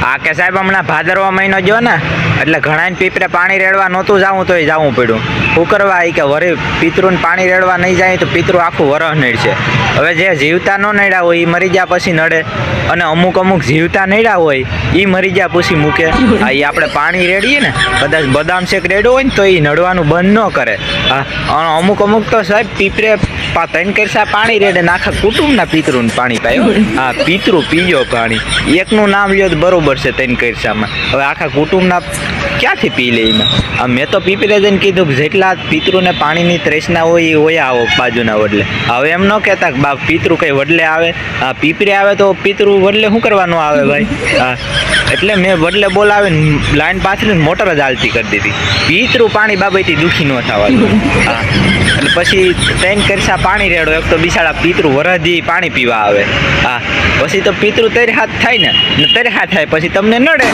આ કે સાહેબ હમણાં ભાદરવા મહિનો ગયો ને એટલે ઘણાને પીપરે પાણી રેડવા નહોતું જાવું તોય જવું પડ્યું. શું કરવા એ કે વરે પિતૃને પાણી રેડવા નહીં જાય તો પિતૃ આખું વરહ નડશે. હવે જે જીવતા ન નડ્યા હોય એ મરી ગયા પછી નડે, અને અમુક જીવતા નડ્યા હોય એ મરી ગયા પછી મૂકે. આ એ આપણે પાણી રેડીએ ને, કદાચ બદામ શેક રેડ્યો હોય ને તો એ નડવાનું બંધ ન કરે. હા, અમુક તો સાહેબ પીપરે 3 કરસા પાણી રેડે ને આખા કુટુંબના પિતૃને પાણી પાયો. હા, પિતૃ પીજો પાણી. એકનું નામ લ્યો તો બરોબર છે 3 કરસામાં, હવે આખા કુટુંબના ક્યાંથી પી લે એમાં? મેં તો પીપરે જઈને કીધું કે જેટલા પિતૃને પાણીની તૃષ્ણા હોય એ હોય આવો બાજુના વડલે. હવે એમ ન કહેતા કે બા પિતૃ કઈ વડલે આવે, હા પીપરે આવે તો પિતૃ વડલે શું કરવાનું આવે ભાઈ? હા, એટલે મેં વડલે બોલાવીને લાઈન પાથરીને મોટર જ હાલતી કરી દીધી. પિતૃ પાણી બાબતથી દુઃખી ન થવાનું. હા, એટલે પછી 3 કરસા પાણી રેડો, એક તો બિચારા પિતૃ વરદી પાણી પીવા આવે. હા, પછી તો પિતૃ તરહાત થાય ને તરહાત થાય પછી તમને નડે.